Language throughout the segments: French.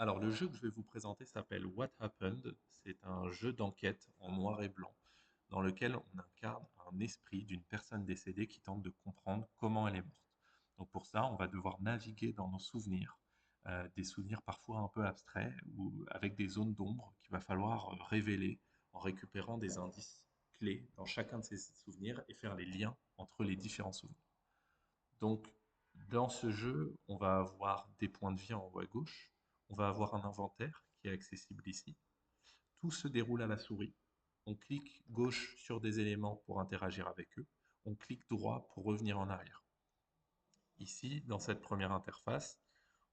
Alors, le jeu que je vais vous présenter s'appelle What Happened. C'est un jeu d'enquête en noir et blanc dans lequel on incarne un esprit d'une personne décédée qui tente de comprendre comment elle est morte. Donc pour ça, on va devoir naviguer dans nos souvenirs, des souvenirs parfois un peu abstraits ou avec des zones d'ombre qu'il va falloir révéler en récupérant des indices clés dans chacun de ces souvenirs et faire les liens entre les différents souvenirs. Donc, dans ce jeu, on va avoir des points de vie en haut à gauche, on va avoir un inventaire qui est accessible ici. Tout se déroule à la souris. On clique gauche sur des éléments pour interagir avec eux. On clique droit pour revenir en arrière. Ici, dans cette première interface,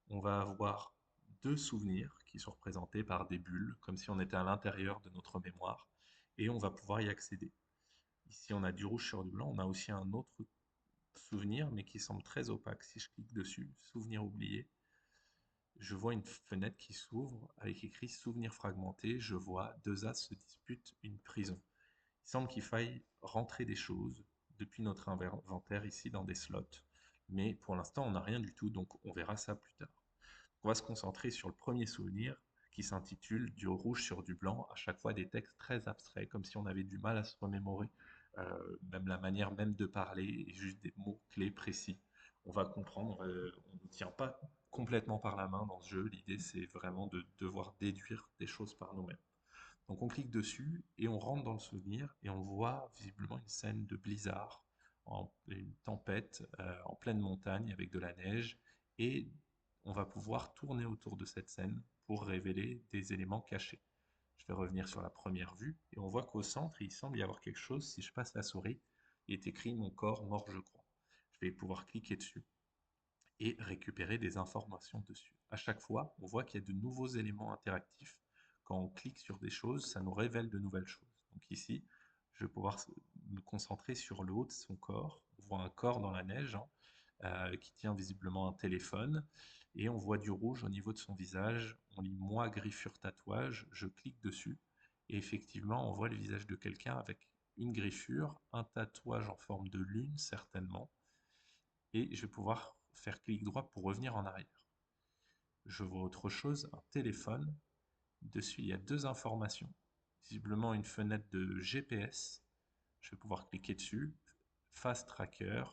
on va avoir deux souvenirs qui sont représentés par des bulles, comme si on était à l'intérieur de notre mémoire, et on va pouvoir y accéder. Ici, on a du rouge sur du blanc. On a aussi un autre souvenir, mais qui semble très opaque. Si je clique dessus, souvenir oublié, je vois une fenêtre qui s'ouvre avec écrit souvenir fragmenté. Je vois deux as se disputent une prison. Il semble qu'il faille rentrer des choses depuis notre inventaire ici dans des slots. Mais pour l'instant, on n'a rien du tout, donc on verra ça plus tard. On va se concentrer sur le premier souvenir qui s'intitule Du rouge sur du blanc, à chaque fois des textes très abstraits, comme si on avait du mal à se remémorer, même la manière même de parler, et juste des mots-clés précis. On va comprendre, on ne tient pas complètement par la main dans ce jeu, l'idée c'est vraiment de devoir déduire des choses par nous-mêmes. Donc on clique dessus et on rentre dans le souvenir et on voit visiblement une scène de blizzard, une tempête en pleine montagne avec de la neige et on va pouvoir tourner autour de cette scène pour révéler des éléments cachés. Je vais revenir sur la première vue et on voit qu'au centre il semble y avoir quelque chose. Si je passe la souris, il est écrit mon corps mort je crois. Je vais pouvoir cliquer dessus et récupérer des informations dessus. À chaque fois, on voit qu'il y a de nouveaux éléments interactifs. Quand on clique sur des choses, ça nous révèle de nouvelles choses. Donc ici, je vais pouvoir me concentrer sur le haut de son corps. On voit un corps dans la neige hein, qui tient visiblement un téléphone et on voit du rouge au niveau de son visage. On lit moi griffure tatouage, je clique dessus et effectivement on voit le visage de quelqu'un avec une griffure, un tatouage en forme de lune certainement et je vais pouvoir faire clic droit pour revenir en arrière. Je vois autre chose, un téléphone. Dessus, il y a deux informations. Visiblement une fenêtre de GPS. Je vais pouvoir cliquer dessus. Fast Tracker,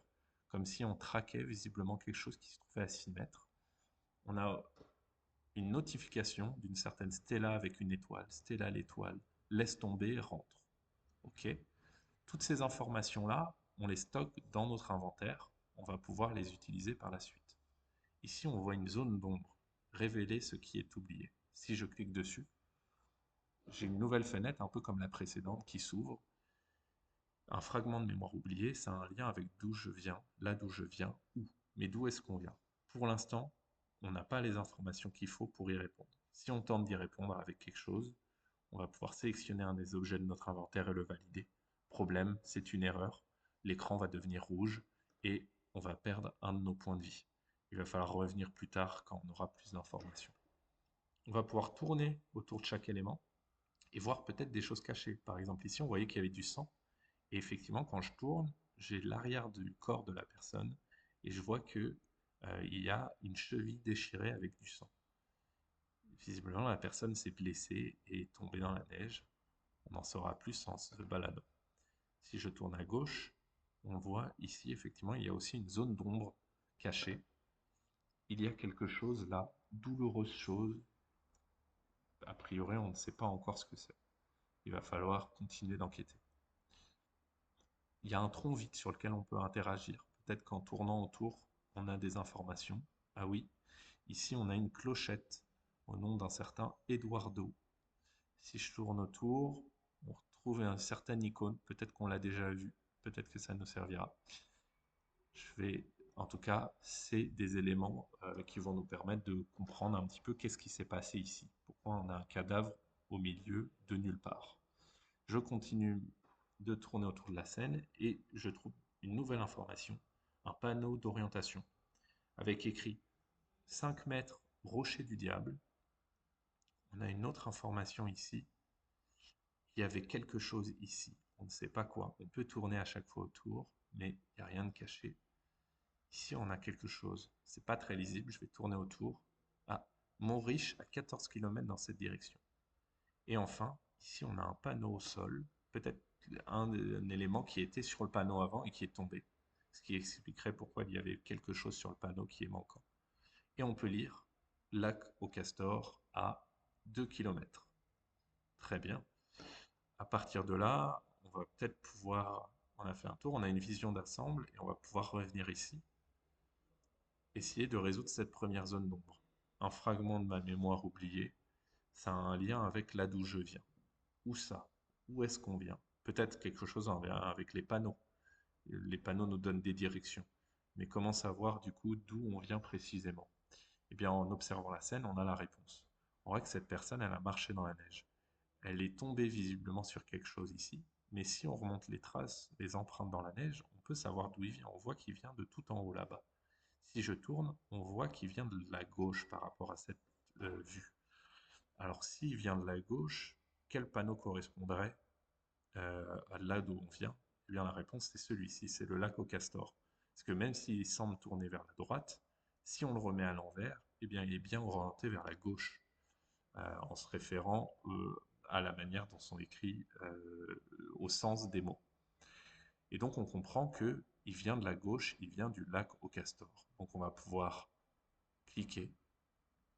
comme si on traquait visiblement quelque chose qui se trouvait à 6 mètres. On a une notification d'une certaine Stella avec une étoile. Stella l'étoile, laisse tomber, rentre. Ok. Toutes ces informations-là, on les stocke dans notre inventaire. On va pouvoir les utiliser par la suite. Ici, on voit une zone d'ombre, révéler ce qui est oublié. Si je clique dessus, j'ai une nouvelle fenêtre, un peu comme la précédente, qui s'ouvre. Un fragment de mémoire oublié, ça a un lien avec d'où je viens, là d'où je viens, où. Mais d'où est-ce qu'on vient? Pour l'instant, on n'a pas les informations qu'il faut pour y répondre. Si on tente d'y répondre avec quelque chose, on va pouvoir sélectionner un des objets de notre inventaire et le valider. Problème, c'est une erreur. L'écran va devenir rouge et on va perdre un de nos points de vie. Il va falloir revenir plus tard quand on aura plus d'informations. On va pouvoir tourner autour de chaque élément et voir peut-être des choses cachées. Par exemple, ici, on voyait qu'il y avait du sang. Et effectivement, quand je tourne, j'ai l'arrière du corps de la personne et je vois que il y a une cheville déchirée avec du sang. Visiblement, la personne s'est blessée et est tombée dans la neige. On en saura plus en se baladant. Si je tourne à gauche, on voit ici, effectivement, il y a aussi une zone d'ombre cachée. Il y a quelque chose là, douloureuse chose. A priori, on ne sait pas encore ce que c'est. Il va falloir continuer d'enquêter. Il y a un tronc vide sur lequel on peut interagir. Peut-être qu'en tournant autour, on a des informations. Ah oui, ici on a une clochette au nom d'un certain Eduardo. Si je tourne autour, on retrouve un certain icône. Peut-être qu'on l'a déjà vu. Peut-être que ça nous servira. En tout cas, c'est des éléments qui vont nous permettre de comprendre un petit peu qu'est-ce qui s'est passé ici. Pourquoi on a un cadavre au milieu de nulle part. Je continue de tourner autour de la scène et je trouve une nouvelle information, un panneau d'orientation avec écrit 5 mètres rocher du diable. On a une autre information ici. Il y avait quelque chose ici. On ne sait pas quoi. On peut tourner à chaque fois autour, mais il n'y a rien de caché. Ici, on a quelque chose. C'est pas très lisible. Je vais tourner autour. Ah, Montriche à 14 km dans cette direction. Et enfin, ici on a un panneau au sol, peut-être un élément qui était sur le panneau avant et qui est tombé, ce qui expliquerait pourquoi il y avait quelque chose sur le panneau qui est manquant. Et on peut lire lac au castor à 2 km. Très bien. À partir de là, on va peut-être pouvoir, on a fait un tour, on a une vision d'ensemble et on va pouvoir revenir ici, essayer de résoudre cette première zone d'ombre. Un fragment de ma mémoire oubliée, ça a un lien avec là d'où je viens. Où ça? Où est-ce qu'on vient? Peut-être quelque chose en lien avec les panneaux. Les panneaux nous donnent des directions. Mais comment savoir du coup d'où on vient précisément? Eh bien, en observant la scène, on a la réponse. On voit que cette personne, elle a marché dans la neige. Elle est tombée visiblement sur quelque chose ici, mais si on remonte les traces, les empreintes dans la neige, on peut savoir d'où il vient. On voit qu'il vient de tout en haut là-bas. Si je tourne, on voit qu'il vient de la gauche par rapport à cette vue. Alors s'il vient de la gauche, quel panneau correspondrait à là d'où on vient? Eh bien la réponse c'est celui-ci, c'est le lac au castor. Parce que même s'il semble tourner vers la droite, si on le remet à l'envers, eh bien il est bien orienté vers la gauche, en se référant à la manière dont sont écrits, au sens des mots. Et donc on comprend que il vient de la gauche, il vient du lac au castor. Donc on va pouvoir cliquer,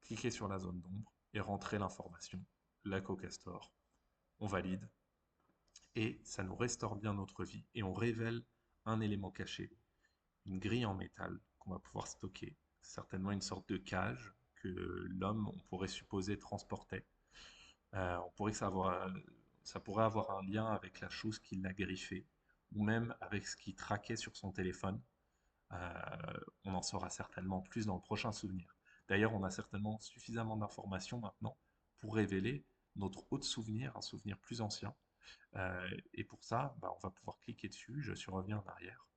cliquer sur la zone d'ombre et rentrer l'information, lac au castor. On valide et ça nous restaure bien notre vie et on révèle un élément caché, une grille en métal qu'on va pouvoir stocker, certainement une sorte de cage que l'homme, on pourrait supposer, transportait. On pourrait que ça pourrait avoir un lien avec la chose qui l'a griffé, ou même avec ce qu'il traquait sur son téléphone. On en saura certainement plus dans le prochain souvenir. D'ailleurs, on a certainement suffisamment d'informations maintenant pour révéler notre autre souvenir, un souvenir plus ancien. Et pour ça, bah, on va pouvoir cliquer dessus, je suis revenu en arrière,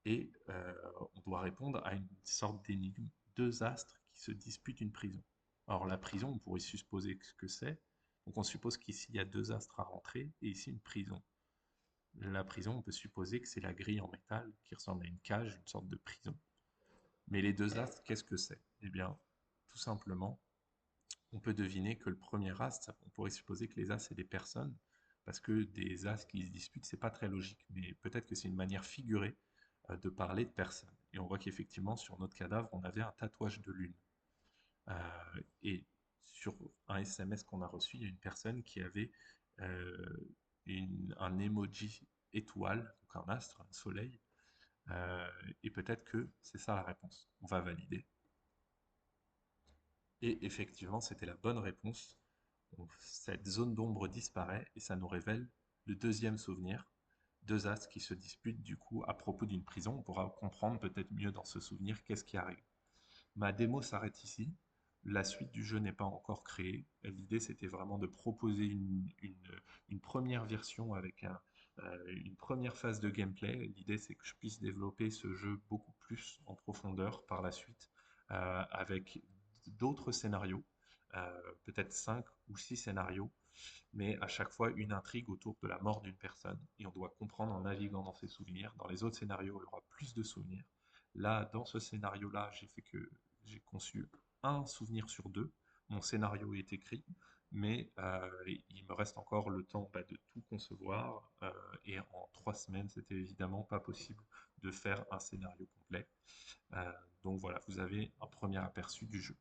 et on doit répondre à une sorte d'énigme, deux astres qui se disputent une prison. Alors la prison, on pourrait supposer ce que c'est, donc on suppose qu'ici il y a deux astres à rentrer, et ici une prison. La prison, on peut supposer que c'est la grille en métal qui ressemble à une cage, une sorte de prison. Mais les deux astres, qu'est-ce que c'est? Eh bien, tout simplement, on peut deviner que le premier astre, on pourrait supposer que les astres, c'est des personnes, parce que des astres qui se disputent, c'est pas très logique, mais peut-être que c'est une manière figurée de parler de personnes. Et on voit qu'effectivement, sur notre cadavre, on avait un tatouage de lune. Et sur un SMS qu'on a reçu, il y a une personne qui avait euh, un emoji étoile, donc un astre, un soleil, et peut-être que c'est ça la réponse. On va valider. Et effectivement, c'était la bonne réponse. Cette zone d'ombre disparaît et ça nous révèle le deuxième souvenir, deux astres qui se disputent du coup à propos d'une prison. On pourra comprendre peut-être mieux dans ce souvenir qu'est-ce qui arrive. Ma démo s'arrête ici. La suite du jeu n'est pas encore créée. L'idée, c'était vraiment de proposer une première version avec une première phase de gameplay. L'idée, c'est que je puisse développer ce jeu beaucoup plus en profondeur par la suite, avec d'autres scénarios, peut-être 5 ou 6 scénarios, mais à chaque fois une intrigue autour de la mort d'une personne. Et on doit comprendre en naviguant dans ses souvenirs. Dans les autres scénarios, il y aura plus de souvenirs. Là, dans ce scénario-là, j'ai conçu un souvenir sur deux. Mon scénario est écrit, mais il me reste encore le temps bah, de tout concevoir. Et en 3 semaines, c'était évidemment pas possible de faire un scénario complet. Donc voilà, vous avez un premier aperçu du jeu.